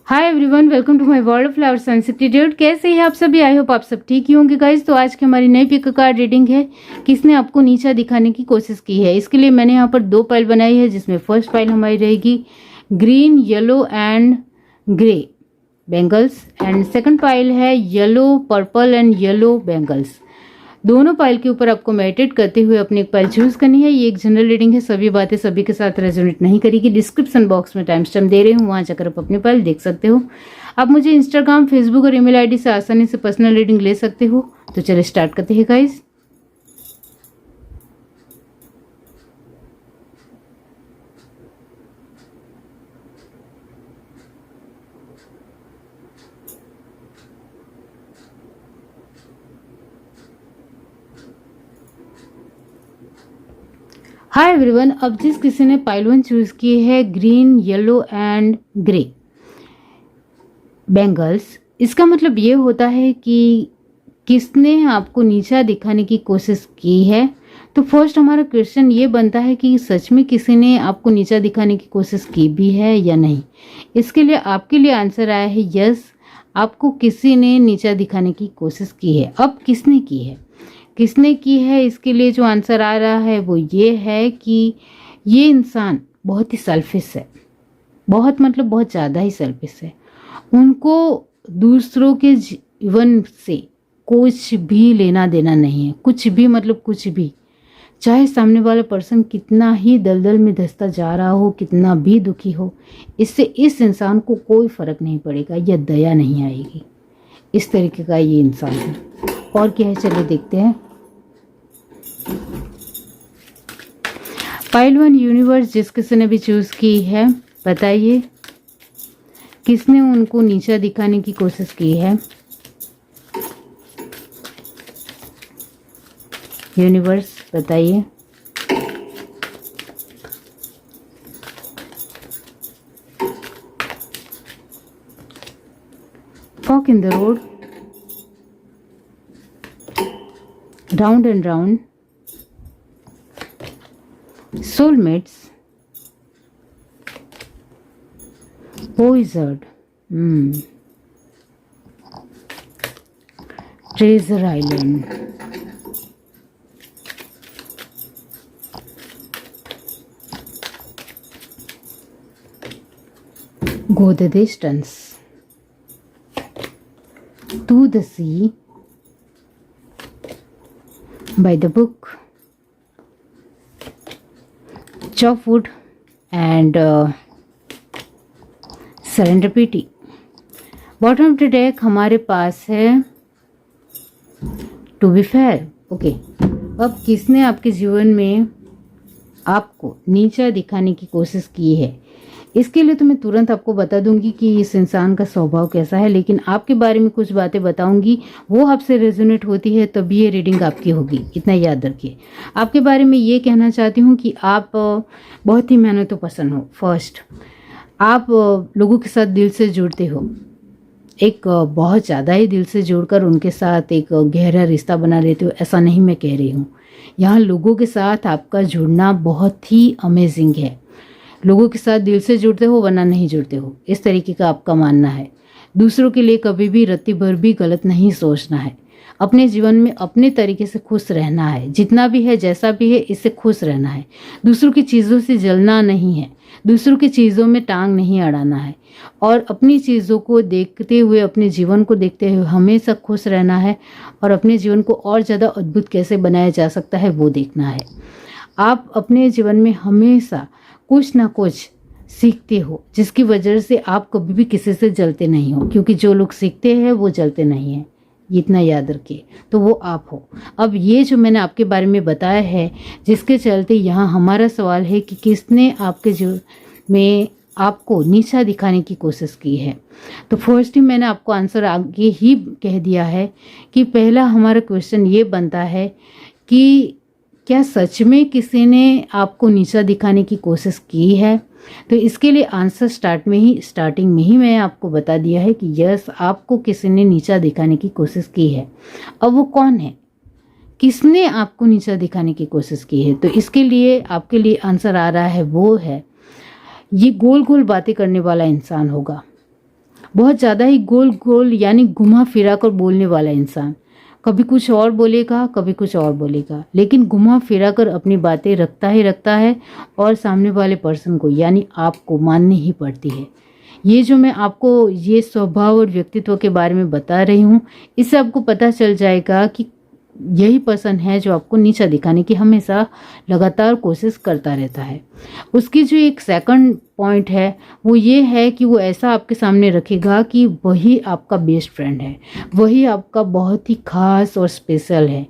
Hi everyone, welcome to my world of flowers institute. कैसे हैं आप सभी? आई होप आप सब ठीक ही होंगे गाइस। तो आज की हमारी नई पिक कार्ड रीडिंग है, किसने आपको नीचा दिखाने की कोशिश की है। इसके लिए मैंने यहाँ पर दो पाइल बनाई है, जिसमें फर्स्ट पाइल हमारी रहेगी green yellow and grey bangles and second pile है yellow purple and yellow bangles. दोनों पाइल के ऊपर आपको मेडिटेट करते हुए अपनी एक पाइल चूज करनी है। ये एक जनरल रीडिंग है, सभी बातें सभी के साथ रेजोनेट नहीं करेगी। डिस्क्रिप्शन बॉक्स में टाइम स्टैम्प दे रही हूँ, वहां जाकर आप अपनी पाइल देख सकते हो। आप मुझे इंस्टाग्राम, फेसबुक और ईमेल आईडी से आसानी से पर्सनल रीडिंग ले सकते हो। तो चलिए स्टार्ट करते हैं गाइज। हाय एवरीवन, अब जिस किसी ने पाइल 1 चूज की है green yellow and grey bangles, इसका मतलब ये होता है कि किसने आपको नीचा दिखाने की कोशिश की है। तो फर्स्ट हमारा क्वेश्चन ये बनता है कि सच में किसी ने आपको नीचा दिखाने की कोशिश की भी है या नहीं। इसके लिए आपके लिए आंसर आया है यस, आपको किसी ने नीचा दिखाने की कोशिश की है। अब किसने की है, किसने की है, इसके लिए जो आंसर आ रहा है वो ये है कि ये इंसान बहुत ही सेल्फिश है। बहुत मतलब बहुत ज़्यादा ही सेल्फिश है। उनको दूसरों के जीवन से कुछ भी लेना देना नहीं है। कुछ भी मतलब कुछ भी, चाहे सामने वाला पर्सन कितना ही दलदल में धंसता जा रहा हो, कितना भी दुखी हो, इससे इस इंसान को कोई फर्क नहीं पड़ेगा या दया नहीं आएगी। इस तरीके का ये इंसान है। और क्या है, चलिए देखते हैं। पाइल 1 यूनिवर्स जिस किसी ने भी चूज की है, बताइए किसने उनको नीचा दिखाने की कोशिश की है। यूनिवर्स बताइए। Fork in the road, round and round, soulmates, wizard, treasure island, go the distance, to the sea, by the book, chop wood and serendipity। Bottom of the deck हमारे पास है टू बी फेयर। ओके, अब किसने आपके जीवन में आपको नीचा दिखाने की कोशिश की है। इसके लिए तो मैं तुरंत आपको बता दूंगी कि इस इंसान का स्वभाव कैसा है, लेकिन आपके बारे में कुछ बातें बताऊंगी, वो आपसे रेजोनेट होती है तभी ये रीडिंग आपकी होगी। इतना याद रखिए। आपके बारे में ये कहना चाहती हूँ कि आप बहुत ही मेहनतों पसंद हो। फर्स्ट, आप लोगों के साथ दिल से जुड़ते हो, एक बहुत ज़्यादा ही दिल से जुड़कर उनके साथ एक गहरा रिश्ता बना लेते हो। ऐसा नहीं मैं कह रही हूँ, यहाँ लोगों के साथ आपका जुड़ना बहुत ही अमेजिंग है। लोगों के साथ दिल से जुड़ते हो वरना नहीं जुड़ते हो, इस तरीके का आपका मानना है। दूसरों के लिए कभी भी रत्ती भर भी गलत नहीं सोचना है। अपने जीवन में अपने तरीके से खुश रहना है। जितना भी है, जैसा भी है, इससे खुश रहना है। दूसरों की चीज़ों से जलना नहीं है। दूसरों की चीज़ों में टांग नहीं अड़ाना है। और अपनी चीज़ों को देखते हुए, अपने जीवन को देखते हुए हमेशा खुश रहना है। और अपने जीवन को और ज़्यादा अद्भुत कैसे बनाया जा सकता है वो देखना है। आप अपने जीवन में हमेशा कुछ ना कुछ सीखते हो, जिसकी वजह से आप कभी भी किसी से जलते नहीं हो, क्योंकि जो लोग सीखते हैं वो जलते नहीं हैं। इतना याद रखिए। तो वो आप हो। अब ये जो मैंने आपके बारे में बताया है, जिसके चलते यहाँ हमारा सवाल है कि किसने आपके जीवन में आपको नीचा दिखाने की कोशिश की है। तो फर्स्ट ही मैंने आपको आंसर आगे ही कह दिया है कि पहला हमारा क्वेश्चन ये बनता है कि क्या सच में किसी ने आपको नीचा दिखाने की कोशिश की है। तो इसके लिए आंसर स्टार्टिंग में ही मैं आपको बता दिया है कि यस, आपको किसी ने नीचा दिखाने की कोशिश की है। अब वो कौन है, किसने आपको नीचा दिखाने की कोशिश की है। तो इसके लिए आपके लिए आंसर आ रहा है, वो है ये गोल गोल बातें करने वाला इंसान होगा। बहुत ज़्यादा ही गोल गोल यानी घुमा फिरा कर बोलने वाला इंसान, कभी कुछ और बोलेगा कभी कुछ और बोलेगा, लेकिन घुमा फिरा कर अपनी बातें रखता ही रखता है और सामने वाले पर्सन को यानी आपको माननी ही पड़ती है। ये जो मैं आपको ये स्वभाव और व्यक्तित्व के बारे में बता रही हूँ, इससे आपको पता चल जाएगा कि यही पर्सन है जो आपको नीचा दिखाने की हमेशा लगातार कोशिश करता रहता है। उसकी जो एक सेकंड पॉइंट है वो ये है कि वो ऐसा आपके सामने रखेगा कि वही आपका बेस्ट फ्रेंड है, वही आपका बहुत ही खास और स्पेशल है।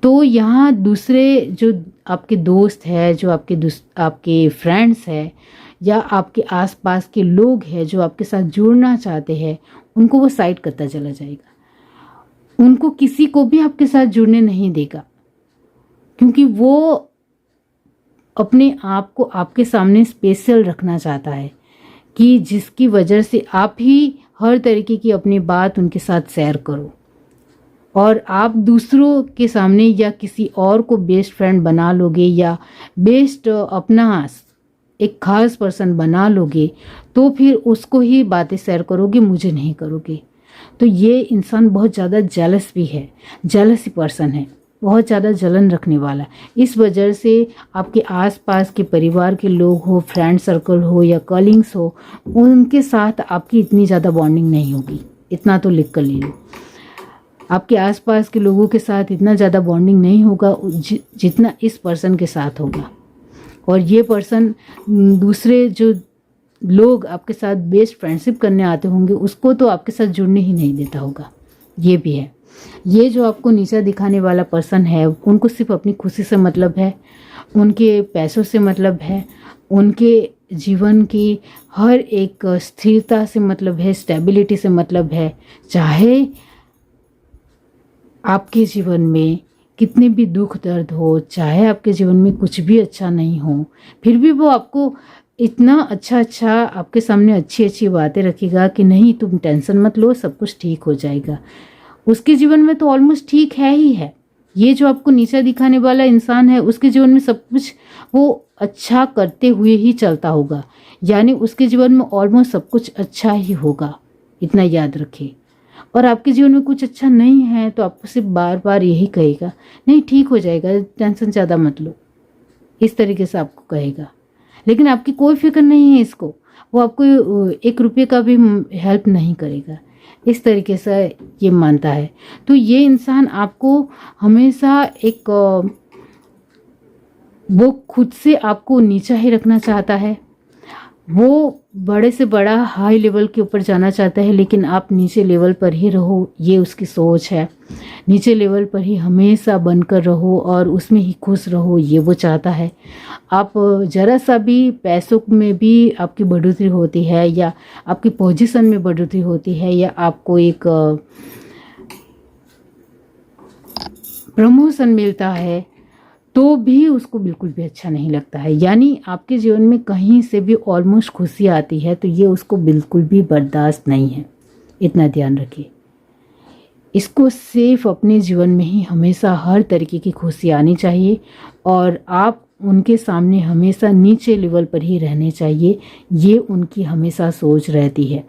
तो यहाँ दूसरे जो आपके दोस्त है, जो आपके फ्रेंड्स है या आपके आसपास के लोग हैं जो आपके साथ जुड़ना चाहते हैं, उनको वो साइड करता चला जाएगा। उनको किसी को भी आपके साथ जुड़ने नहीं देगा, क्योंकि वो अपने आप को आपके सामने स्पेशल रखना चाहता है कि जिसकी वजह से आप ही हर तरीके की अपनी बात उनके साथ शेयर करो और आप दूसरों के सामने या किसी और को बेस्ट फ्रेंड बना लोगे या बेस्ट अपना एक खास पर्सन बना लोगे तो फिर उसको ही बातें शेयर करोगे, मुझे नहीं करोगे। तो ये इंसान बहुत ज़्यादा जेलस भी है, जेलसी पर्सन है, बहुत ज़्यादा जलन रखने वाला। इस वजह से आपके आसपास के परिवार के लोग हो, फ्रेंड सर्कल हो या कॉलिंग्स हो, उनके साथ आपकी इतनी ज़्यादा बॉन्डिंग नहीं होगी। इतना तो लिख कर ले लो, आपके आसपास के लोगों के साथ इतना ज़्यादा बॉन्डिंग नहीं होगा जितना इस पर्सन के साथ होगा। और ये पर्सन दूसरे जो लोग आपके साथ बेस्ट फ्रेंडशिप करने आते होंगे उसको तो आपके साथ जुड़ने ही नहीं देता होगा। ये भी है। ये जो आपको नीचा दिखाने वाला पर्सन है, उनको सिर्फ अपनी खुशी से मतलब है, उनके पैसों से मतलब है, उनके जीवन की हर एक स्थिरता से मतलब है, स्टेबिलिटी से मतलब है। चाहे आपके जीवन में कितने भी दुख दर्द हो, चाहे आपके जीवन में कुछ भी अच्छा नहीं हो, फिर भी वो आपको इतना अच्छा आपके सामने अच्छी बातें रखेगा कि नहीं तुम टेंशन मत लो, सब कुछ ठीक हो जाएगा। उसके जीवन में तो ऑलमोस्ट ठीक है ही है। ये जो आपको नीचा दिखाने वाला इंसान है, उसके जीवन में सब कुछ वो अच्छा करते हुए ही चलता होगा, यानी उसके जीवन में ऑलमोस्ट सब कुछ अच्छा ही होगा, इतना याद रखिए। और आपके जीवन में कुछ अच्छा नहीं है तो आपको सिर्फ बार बार यही कहेगा, नहीं ठीक हो जाएगा, टेंशन ज़्यादा मत लो, इस तरीके से आपको कहेगा। लेकिन आपकी कोई फिक्र नहीं है इसको, वो आपको 1 रुपये का भी हेल्प नहीं करेगा, इस तरीके से ये मानता है। तो ये इंसान आपको हमेशा एक वो खुद से आपको नीचा ही रखना चाहता है। वो बड़े से बड़ा हाई लेवल के ऊपर जाना चाहता है, लेकिन आप नीचे लेवल पर ही रहो, ये उसकी सोच है। नीचे लेवल पर ही हमेशा बनकर रहो और उसमें ही खुश रहो, ये वो चाहता है। आप ज़रा सा भी पैसों में भी आपकी बढ़ोतरी होती है या आपकी पोजीशन में बढ़ोतरी होती है या आपको एक प्रमोशन मिलता है तो भी उसको बिल्कुल भी अच्छा नहीं लगता है। यानी आपके जीवन में कहीं से भी ऑलमोस्ट खुशी आती है तो ये उसको बिल्कुल भी बर्दाश्त नहीं है, इतना ध्यान रखिए। इसको सिर्फ अपने जीवन में ही हमेशा हर तरीके की खुशी आनी चाहिए और आप उनके सामने हमेशा नीचे लेवल पर ही रहने चाहिए, ये उनकी हमेशा सोच रहती है।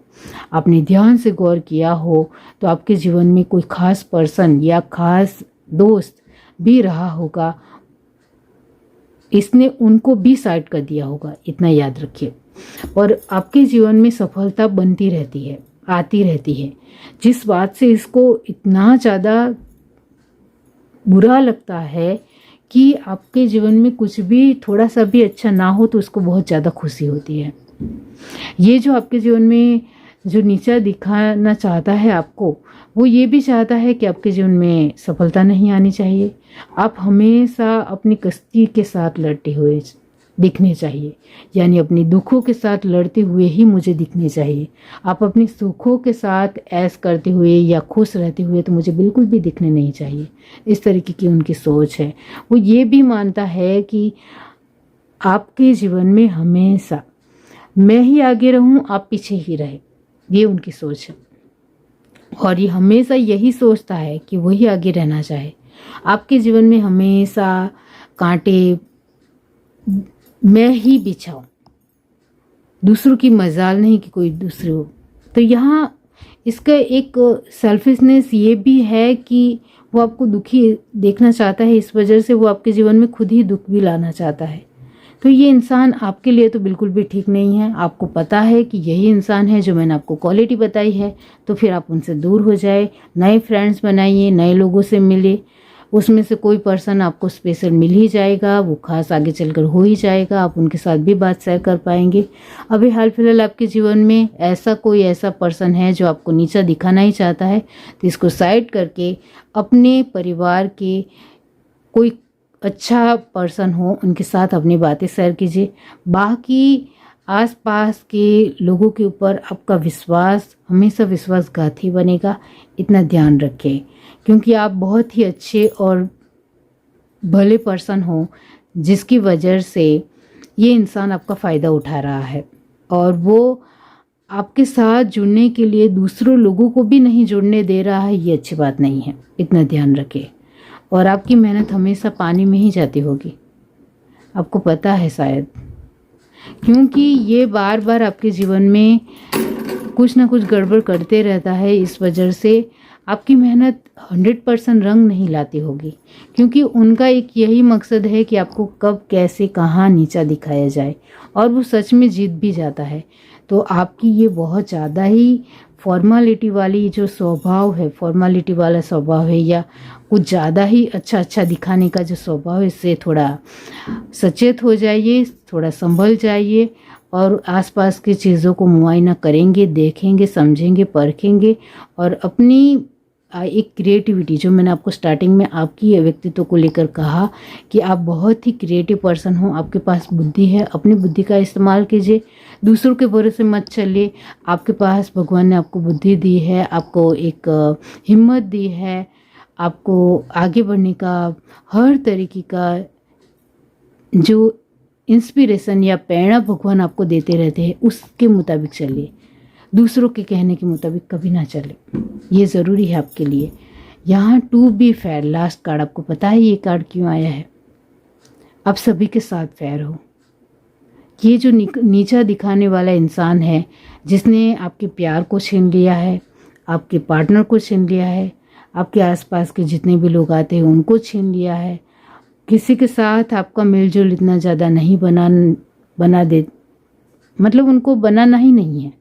आपने ध्यान से गौर किया हो तो आपके जीवन में कोई खास पर्सन या खास दोस्त भी रहा होगा, इसने उनको भी साइड कर दिया होगा, इतना याद रखिए। और आपके जीवन में सफलता बनती रहती है, आती रहती है। जिस बात से इसको इतना ज़्यादा बुरा लगता है कि आपके जीवन में कुछ भी थोड़ा सा भी अच्छा ना हो तो उसको बहुत ज़्यादा खुशी होती है। ये जो आपके जीवन में जो नीचा दिखाना चाहता है आपको, वो ये भी चाहता है कि आपके जीवन में सफलता नहीं आनी चाहिए। आप हमेशा अपनी कश्ती के साथ लड़ते हुए दिखने चाहिए, यानी अपने दुखों के साथ लड़ते हुए ही मुझे दिखने चाहिए। आप अपने सुखों के साथ ऐश करते हुए या खुश रहते हुए तो मुझे बिल्कुल भी दिखने नहीं चाहिए, इस तरीके की उनकी सोच है। वो ये भी मानता है कि आपके जीवन में हमेशा मैं ही आगे रहूं, आप पीछे ही रहे, ये उनकी सोच है। और ये हमेशा यही सोचता है कि वही आगे रहना चाहे। आपके जीवन में हमेशा कांटे मैं ही बिछाऊं, दूसरों की मजाल नहीं कि कोई दूसरे तो यहाँ इसका एक सेल्फिशनेस ये भी है कि वो आपको दुखी देखना चाहता है, इस वजह से वो आपके जीवन में खुद ही दुख भी लाना चाहता है। तो ये इंसान आपके लिए तो बिल्कुल भी ठीक नहीं है। आपको पता है कि यही इंसान है जो मैंने आपको क्वालिटी बताई है, तो फिर आप उनसे दूर हो जाए, नए फ्रेंड्स बनाइए, नए लोगों से मिले। उसमें से कोई पर्सन आपको स्पेशल मिल ही जाएगा, वो खास आगे चलकर हो ही जाएगा, आप उनके साथ भी बात शेयर कर पाएंगे। अभी हाल फिलहाल आपके जीवन में कोई ऐसा पर्सन है जो आपको नीचा दिखाना ही चाहता है, तो इसको साइड करके अपने परिवार के कोई अच्छा पर्सन हो उनके साथ अपनी बातें शेयर कीजिए। बाकी आसपास के लोगों के ऊपर आपका विश्वास हमेशा विश्वासघात ही बनेगा, इतना ध्यान रखें, क्योंकि आप बहुत ही अच्छे और भले पर्सन हो, जिसकी वजह से ये इंसान आपका फ़ायदा उठा रहा है और वो आपके साथ जुड़ने के लिए दूसरों लोगों को भी नहीं जुड़ने दे रहा है। ये अच्छी बात नहीं है, इतना ध्यान रखें। और आपकी मेहनत हमेशा पानी में ही जाती होगी, आपको पता है शायद, क्योंकि ये बार बार आपके जीवन में कुछ ना कुछ गड़बड़ करते रहता है। इस वजह से आपकी मेहनत 100% रंग नहीं लाती होगी, क्योंकि उनका एक यही मकसद है कि आपको कब कैसे कहाँ नीचा दिखाया जाए, और वो सच में जीत भी जाता है। तो आपकी ये बहुत ज़्यादा ही फॉर्मालिटी वाली जो स्वभाव है, फॉर्मालिटी वाला स्वभाव है, या कुछ ज़्यादा ही अच्छा दिखाने का जो स्वभाव है, इससे थोड़ा सचेत हो जाइए, थोड़ा संभल जाइए और आसपास की चीज़ों को मुआयना करेंगे, देखेंगे, समझेंगे, परखेंगे और अपनी एक क्रिएटिविटी, जो मैंने आपको स्टार्टिंग में आपकी व्यक्तित्व को लेकर कहा कि आप बहुत ही क्रिएटिव पर्सन हो, आपके पास बुद्धि है, अपनी बुद्धि का इस्तेमाल कीजिए, दूसरों के भरोसे मत चलिए। आपके पास भगवान ने आपको बुद्धि दी है, आपको एक हिम्मत दी है, आपको आगे बढ़ने का हर तरीके का जो इंस्पिरेशन या प्रेरणा भगवान आपको देते रहते हैं, उसके मुताबिक चलिए, दूसरों के कहने के मुताबिक कभी ना चले। ये ज़रूरी है आपके लिए। यहाँ to be fair, last card, आपको पता है ये कार्ड क्यों आया है? आप सभी के साथ फेयर हो। ये जो नीचा दिखाने वाला इंसान है, जिसने आपके प्यार को छीन लिया है, आपके पार्टनर को छीन लिया है, आपके आसपास के जितने भी लोग आते हैं उनको छीन लिया है, किसी के साथ आपका मेलजोल इतना ज़्यादा नहीं बना दे, मतलब उनको बनाना ही नहीं है,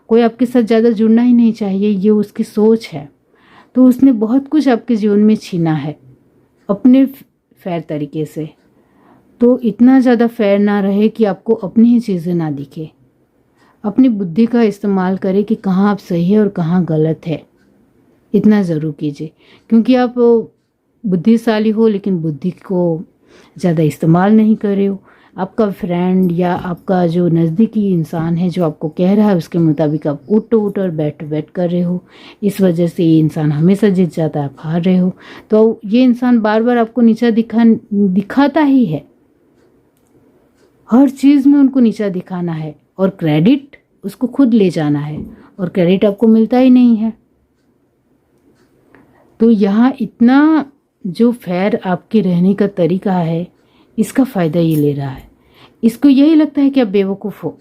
कोई आपके साथ ज़्यादा जुड़ना ही नहीं चाहिए, ये उसकी सोच है। तो उसने बहुत कुछ आपके जीवन में छीना है अपने फेयर तरीके से। तो इतना ज़्यादा फेयर ना रहे कि आपको अपनी ही चीज़ें ना दिखे। अपनी बुद्धि का इस्तेमाल करें कि कहाँ आप सही है और कहाँ गलत है, इतना ज़रूर कीजिए, क्योंकि आप बुद्धिशाली हो लेकिन बुद्धि को ज़्यादा इस्तेमाल नहीं कर रहे हो। आपका फ्रेंड या आपका जो नज़दीकी इंसान है जो आपको कह रहा है उसके मुताबिक आप उठ और बैठ कर रहे हो, इस वजह से ये इंसान हमेशा जीत जाता है, आप हार रहे हो। तो ये इंसान बार बार आपको नीचा दिखाता ही है, हर चीज़ में उनको नीचा दिखाना है और क्रेडिट उसको खुद ले जाना है, और क्रेडिट आपको मिलता ही नहीं है। तो यहाँ इतना जो फेयर आपके रहने का तरीका है, इसका फ़ायदा ये ले रहा है। इसको यही लगता है कि आप बेवकूफ़ हो,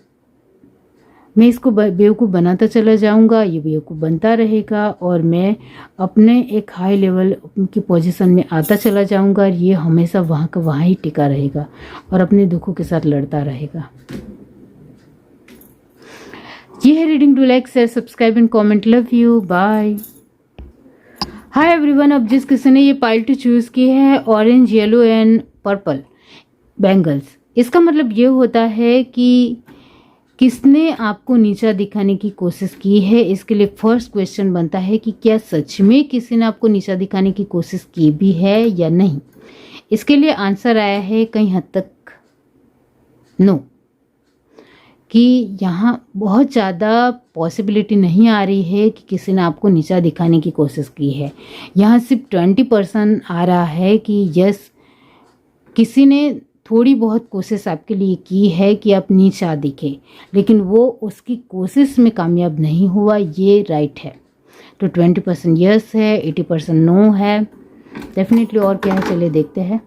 मैं इसको बेवकूफ़ बनाता चला जाऊंगा, ये बेवकूफ़ बनता रहेगा और मैं अपने एक हाई लेवल की पोजीशन में आता चला जाऊंगा, और ये हमेशा वहाँ का वहाँ ही टिका रहेगा और अपने दुखों के साथ लड़ता रहेगा। ये है reading. Do like, share, subscribe and comment. Love you, bye. Hi everyone. अब जिस किसी ने ये पाइल टू चूज़ की है orange, yellow and purple bangles, इसका मतलब ये होता है कि किसने आपको नीचा दिखाने की कोशिश की है। इसके लिए फर्स्ट क्वेश्चन बनता है कि क्या सच में किसी ने आपको नीचा दिखाने की कोशिश की भी है या नहीं। इसके लिए आंसर आया है कहीं हद तक नो, कि यहाँ बहुत ज़्यादा पॉसिबिलिटी नहीं आ रही है कि किसी ने आपको नीचा दिखाने की कोशिश की है। यहाँ सिर्फ 20% आ रहा है कि यस, किसी ने थोड़ी बहुत कोशिश आपके लिए की है कि आप नीचा दिखे, लेकिन वो उसकी कोशिश में कामयाब नहीं हुआ, ये राइट है। तो 20% यस है, 80% नो है। डेफिनेटली और क्या है, चलिए देखते हैं।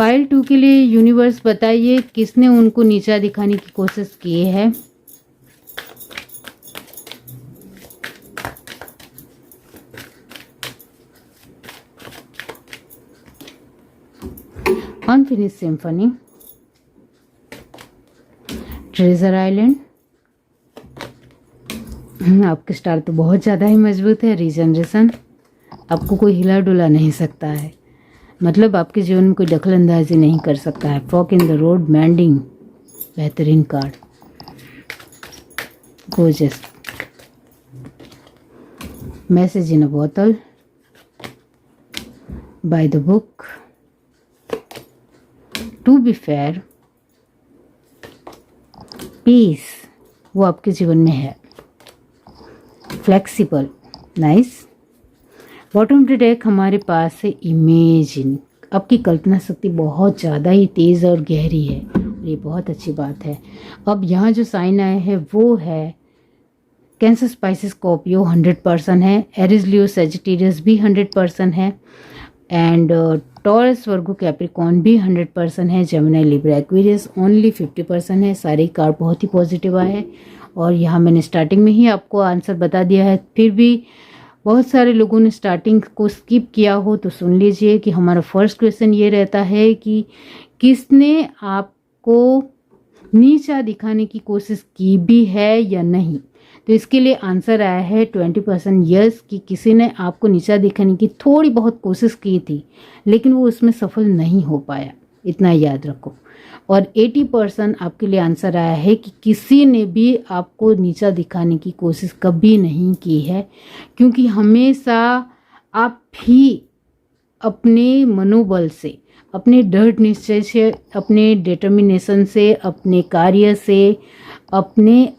पाइल 2 के लिए यूनिवर्स बताइए किसने उनको नीचा दिखाने की कोशिश की है। Unfinished symphony, treasure island. आपके स्टार तो बहुत ज़्यादा ही मजबूत है। रीजनरेशन, आपको कोई हिला डुला नहीं सकता है, मतलब आपके जीवन में कोई दखल अंदाजी नहीं कर सकता है। Fork in the road, mending, बेहतरीन कार्ड। गोजेस, मैसेज इन अ बोतल, by the book, to be fair, peace, वो आपके जीवन में है। Flexible, nice. Bottom of the deck हमारे पास है इमेजिन। आपकी कल्पना शक्ति बहुत ज़्यादा ही तेज़ और गहरी है, ये बहुत अच्छी बात है। अब यहाँ जो साइन आया है वो है कैंसर, स्पाइसिस, स्कॉर्पियो 100% है। एरिस, लियो, सेजिटेरियस भी 100% है। एंड टॉरस, वर्गो, कैप्रिकॉर्न भी 100% है। जेमिनी, लिब्रा, एक्वेरियस ओनली 50% है। सारे कार्ड बहुत ही पॉजिटिव आए हैं और यहाँ मैंने स्टार्टिंग में ही आपको आंसर बता दिया है। फिर भी बहुत सारे लोगों ने स्टार्टिंग को स्किप किया हो तो सुन लीजिए कि हमारा फर्स्ट क्वेश्चन ये रहता है कि किसने आपको नीचा दिखाने की कोशिश की भी है या नहीं। तो इसके लिए आंसर आया है 20% यस, कि किसी ने आपको नीचा दिखाने की थोड़ी बहुत कोशिश की थी लेकिन वो उसमें सफल नहीं हो पाया, इतना याद रखो। और 80% आपके लिए आंसर आया है कि किसी ने भी आपको नीचा दिखाने की कोशिश कभी नहीं की है, क्योंकि हमेशा आप ही अपने मनोबल से, अपने दृढ़ निश्चय से, अपने डिटर्मिनेशन से, अपने कार्य से, अपने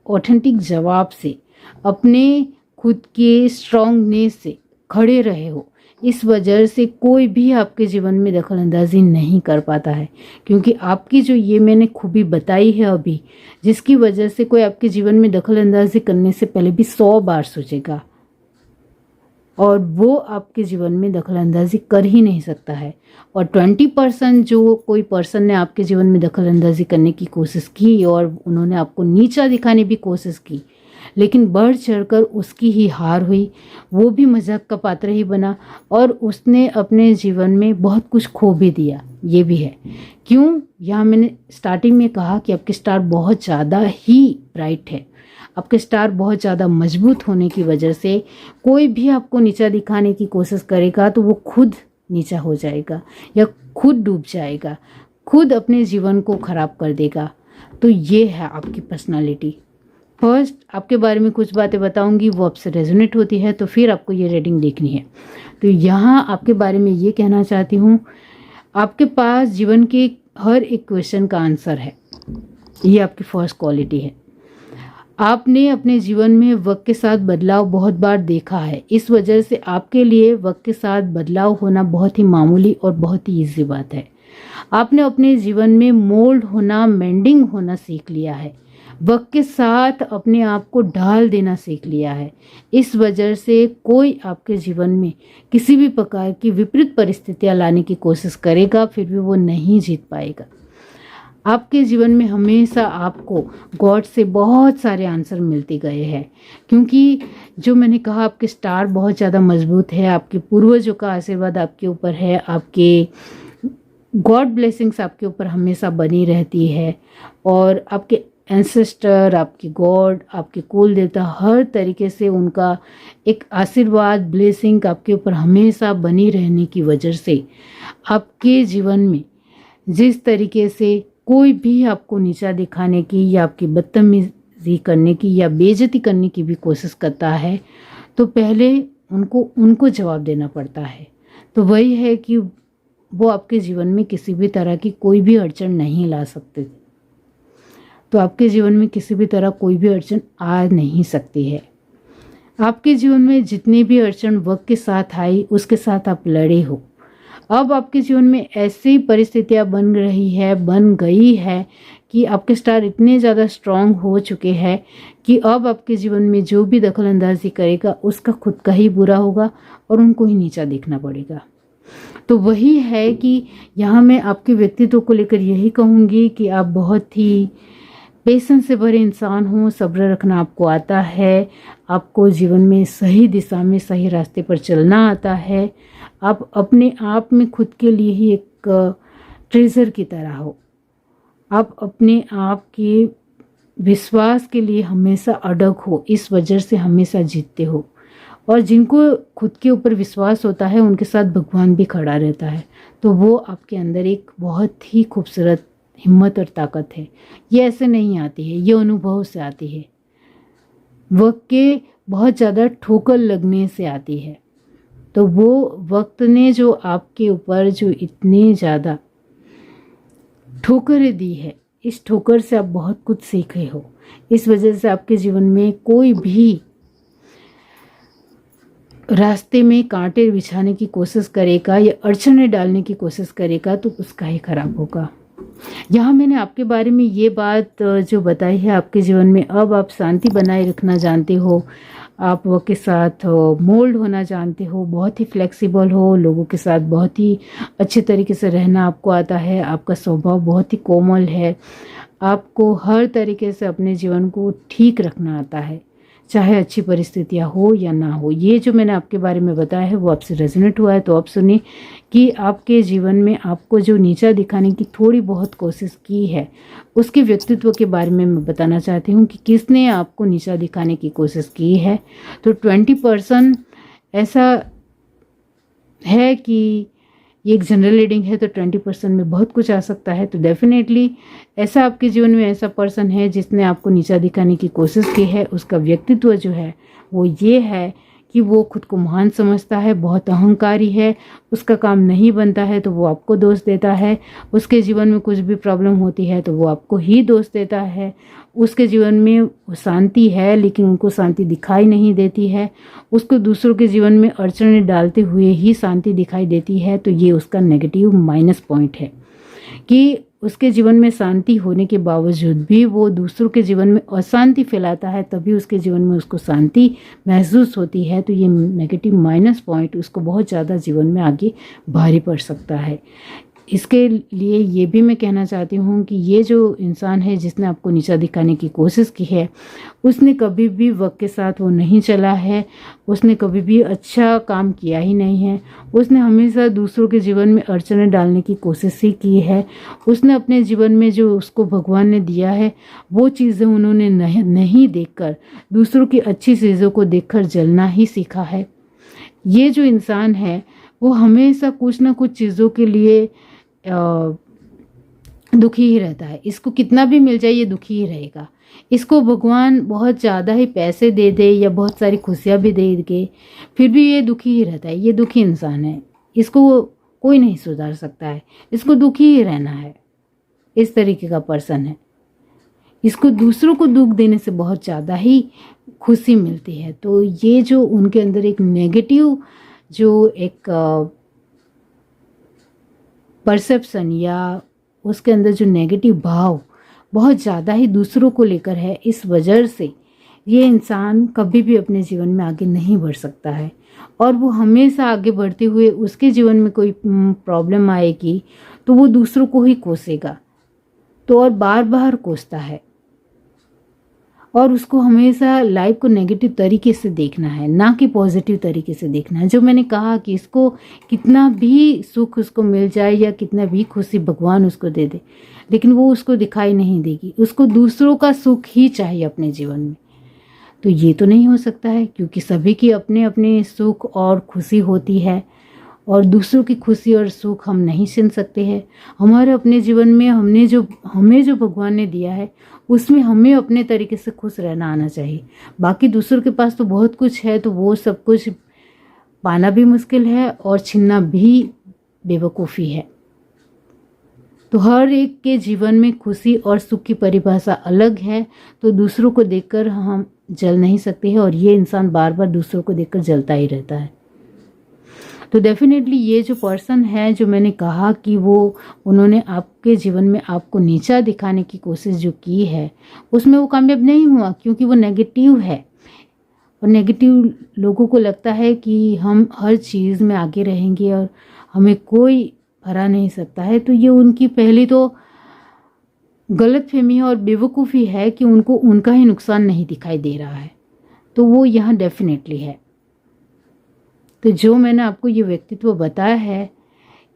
ऑथेंटिक जवाब से, अपने खुद के स्ट्रॉन्गनेस से खड़े रहे हो। इस वजह से कोई भी आपके जीवन में दखल अंदाजी नहीं कर पाता है, क्योंकि आपकी जो ये मैंने खूबी बताई है अभी, जिसकी वजह से कोई आपके जीवन में दखल अंदाजी करने से पहले भी 100 बार सोचेगा और वो आपके जीवन में दखल अंदाजी कर ही नहीं सकता है। और 20% जो कोई पर्सन ने आपके जीवन में दखल अंदाजी करने की कोशिश की और उन्होंने आपको नीचा दिखाने भी कोशिश की, लेकिन बढ़ चढ़कर उसकी ही हार हुई, वो भी मजाक का पात्र ही बना और उसने अपने जीवन में बहुत कुछ खो भी दिया, ये भी है। क्यों? यहाँ मैंने स्टार्टिंग में कहा कि आपके स्टार बहुत ज़्यादा ही ब्राइट है। आपके स्टार बहुत ज़्यादा मजबूत होने की वजह से कोई भी आपको नीचा दिखाने की कोशिश करेगा तो वो खुद नीचा हो जाएगा या खुद डूब जाएगा, खुद अपने जीवन को खराब कर देगा। तो ये है आपकी पर्सनालिटी। फर्स्ट आपके बारे में कुछ बातें बताऊंगी, वो आपसे रेजोनेट होती है तो फिर आपको ये रीडिंग देखनी है। तो यहाँ आपके बारे में ये कहना चाहती हूँ, आपके पास जीवन के हर एक क्वेश्चन का आंसर है। ये आपकी फर्स्ट क्वालिटी है। आपने अपने जीवन में वक्त के साथ बदलाव बहुत बार देखा है, इस वजह से आपके लिए वक्त के साथ बदलाव होना बहुत ही मामूली और बहुत ही ईजी बात है। आपने अपने जीवन में मोल्ड होना, मेंडिंग होना सीख लिया है, वक्त के साथ अपने आप को ढाल देना सीख लिया है। इस वजह से कोई आपके जीवन में किसी भी प्रकार की विपरीत परिस्थितियां लाने की कोशिश करेगा फिर भी वो नहीं जीत पाएगा। आपके जीवन में हमेशा आपको गॉड से बहुत सारे आंसर मिलते गए हैं, क्योंकि जो मैंने कहा आपके स्टार बहुत ज़्यादा मजबूत है, आपके पूर्वजों का आशीर्वाद आपके ऊपर है, आपके गॉड ब्लेसिंग्स आपके ऊपर हमेशा बनी रहती है और आपके एंसेस्टर, आपके गॉड, आपके कुल देवता, हर तरीके से उनका एक आशीर्वाद, ब्लेसिंग आपके ऊपर हमेशा बनी रहने की वजह से आपके जीवन में जिस तरीके से कोई भी आपको नीचा दिखाने की या आपकी बदतमीजी करने की या बेइज्जती करने की भी कोशिश करता है तो पहले उनको जवाब देना पड़ता है। तो वही है कि वो आपके जीवन में किसी भी तरह की कोई भी अड़चन नहीं ला सकते। तो आपके जीवन में किसी भी तरह कोई भी अड़चन आ नहीं सकती है। आपके जीवन में जितनी भी अड़चन वक्त के साथ आई उसके साथ आप लड़े हो। अब आपके जीवन में ऐसी परिस्थितियां बन गई है कि आपके स्टार इतने ज़्यादा स्ट्रांग हो चुके हैं कि अब आपके जीवन में जो भी दखल अंदाजी करेगा उसका खुद का ही बुरा होगा और उनको ही नीचा देखना पड़ेगा। तो वही है कि यहाँ मैं आपके व्यक्तित्व को लेकर यही कहूँगी कि आप बहुत ही पेशेंस से भरे इंसान हो, सब्र रखना आपको आता है, आपको जीवन में सही दिशा में सही रास्ते पर चलना आता है। आप अपने आप में खुद के लिए ही एक ट्रेजर की तरह हो। आप अपने आप के विश्वास के लिए हमेशा अड़ग हो, इस वजह से हमेशा जीतते हो। और जिनको खुद के ऊपर विश्वास होता है उनके साथ भगवान भी खड़ा रहता है। तो वो आपके अंदर एक बहुत ही खूबसूरत हिम्मत और ताकत है। ये ऐसे नहीं आती है, ये अनुभव से आती है, वक्त के बहुत ज़्यादा ठोकर लगने से आती है। तो वो वक्त ने जो आपके ऊपर जो इतने ज़्यादा ठोकरें दी है, इस ठोकर से आप बहुत कुछ सीखे हो। इस वजह से आपके जीवन में कोई भी रास्ते में कांटे बिछाने की कोशिश करेगा या अड़चने डालने की कोशिश करेगा तो उसका ही खराब होगा। यहाँ मैंने आपके बारे में ये बात जो बताई है, आपके जीवन में अब आप शांति बनाए रखना जानते हो, आप वो के साथ मोल्ड होना जानते हो, बहुत ही फ्लेक्सिबल हो, लोगों के साथ बहुत ही अच्छे तरीके से रहना आपको आता है, आपका स्वभाव बहुत ही कोमल है, आपको हर तरीके से अपने जीवन को ठीक रखना आता है, चाहे अच्छी परिस्थितियाँ हो या ना हो। ये जो मैंने आपके बारे में बताया है वो आपसे रेजोनेट हुआ है तो आप सुनिए कि आपके जीवन में आपको जो नीचा दिखाने की थोड़ी बहुत कोशिश की है, उसके व्यक्तित्व के बारे में मैं बताना चाहती हूँ कि किसने आपको नीचा दिखाने की कोशिश की है। तो 20% ऐसा है कि ये एक जनरल रीडिंग है, तो 20% में बहुत कुछ आ सकता है। तो डेफिनेटली ऐसा आपके जीवन में ऐसा पर्सन है जिसने आपको नीचा दिखाने की कोशिश की है। उसका व्यक्तित्व जो है वो ये है कि वो खुद को महान समझता है, बहुत अहंकारी है, उसका काम नहीं बनता है तो वो आपको दोष देता है, उसके जीवन में कुछ भी प्रॉब्लम होती है तो वो आपको ही दोष देता है, उसके जीवन में शांति है लेकिन उनको शांति दिखाई नहीं देती है, उसको दूसरों के जीवन में अड़चने डालते हुए ही शांति दिखाई देती है। तो ये उसका नेगेटिव माइनस पॉइंट है कि उसके जीवन में शांति होने के बावजूद भी वो दूसरों के जीवन में अशांति फैलाता है, तभी उसके जीवन में उसको शांति महसूस होती है। तो ये नेगेटिव माइनस पॉइंट उसको बहुत ज़्यादा जीवन में आगे भारी पड़ सकता है। इसके लिए ये भी मैं कहना चाहती हूँ कि ये जो इंसान है जिसने आपको नीचा दिखाने की कोशिश की है, उसने कभी भी वक्त के साथ वो नहीं चला है, उसने कभी भी अच्छा काम किया ही नहीं है, उसने हमेशा दूसरों के जीवन में अड़चने डालने की कोशिश ही की है। उसने अपने जीवन में जो उसको भगवान ने दिया है वो चीज़ें उन्होंने नहीं देखकर दूसरों की अच्छी चीज़ों को देखकर जलना ही सीखा है। ये जो इंसान है वो हमेशा कुछ ना कुछ चीज़ों के लिए दुखी ही रहता है। इसको कितना भी मिल जाए ये दुखी ही रहेगा। इसको भगवान बहुत ज़्यादा ही पैसे दे दे या बहुत सारी खुशियाँ भी दे के फिर भी ये दुखी ही रहता है। ये दुखी इंसान है, इसको कोई नहीं सुधार सकता है, इसको दुखी ही रहना है। इस तरीके का पर्सन है, इसको दूसरों को दुख देने से बहुत ज़्यादा ही खुशी मिलती है। तो ये जो उनके अंदर एक नेगेटिव जो एक परसेप्शन या उसके अंदर जो नेगेटिव भाव बहुत ज़्यादा ही दूसरों को लेकर है, इस वजह से ये इंसान कभी भी अपने जीवन में आगे नहीं बढ़ सकता है। और वो हमेशा आगे बढ़ते हुए उसके जीवन में कोई प्रॉब्लम आएगी तो वो दूसरों को ही कोसेगा, तो और बार बार कोसता है। और उसको हमेशा लाइफ को नेगेटिव तरीके से देखना है, ना कि पॉजिटिव तरीके से देखना है। जो मैंने कहा कि इसको कितना भी सुख उसको मिल जाए या कितना भी खुशी भगवान उसको दे दे, लेकिन वो उसको दिखाई नहीं देगी। उसको दूसरों का सुख ही चाहिए अपने जीवन में। तो ये तो नहीं हो सकता है, क्योंकि सभी की अपने अपने सुख और खुशी होती है और दूसरों की खुशी और सुख हम नहीं छीन सकते हैं। हमारे अपने जीवन में हमें जो भगवान ने दिया है उसमें हमें अपने तरीके से खुश रहना आना चाहिए। बाकी दूसरों के पास तो बहुत कुछ है, तो वो सब कुछ पाना भी मुश्किल है और छीनना भी बेवकूफ़ी है। तो हर एक के जीवन में खुशी और सुख की परिभाषा अलग है। तो दूसरों को देखकर हम जल नहीं सकते हैं और ये इंसान बार बार दूसरों को देखकर जलता ही रहता है। तो डेफिनेटली ये जो पर्सन है, जो मैंने कहा कि उन्होंने आपके जीवन में आपको नीचा दिखाने की कोशिश जो की है उसमें वो कामयाब नहीं हुआ, क्योंकि वो नेगेटिव है। और नेगेटिव लोगों को लगता है कि हम हर चीज़ में आगे रहेंगे और हमें कोई हरा नहीं सकता है। तो ये उनकी पहली तो गलतफहमी और बेवकूफ़ी है कि उनको उनका ही नुकसान नहीं दिखाई दे रहा है, तो वो यहाँ डेफिनेटली है। तो जो मैंने आपको ये व्यक्तित्व बताया है,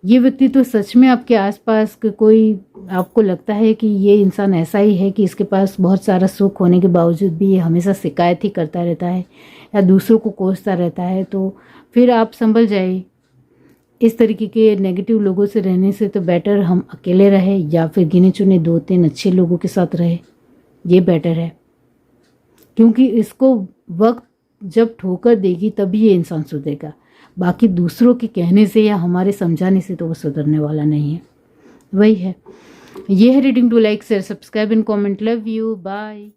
ये व्यक्तित्व सच में आपके आसपास के कोई आपको लगता है कि ये इंसान ऐसा ही है कि इसके पास बहुत सारा सुख होने के बावजूद भी ये हमेशा शिकायत ही करता रहता है या दूसरों को कोसता रहता है, तो फिर आप संभल जाइए। इस तरीके के नेगेटिव लोगों से रहने से तो बेटर हम अकेले रहे या फिर गिने चुने 2-3 अच्छे लोगों के साथ रहे, ये बेटर है। क्योंकि इसको वक्त जब ठोकर देगी तभी ये इंसान सुधरेगा, बाकी दूसरों के कहने से या हमारे समझाने से तो वो सुधरने वाला नहीं है। वही है। ये है reading. Do like share subscribe and comment. Love you. Bye.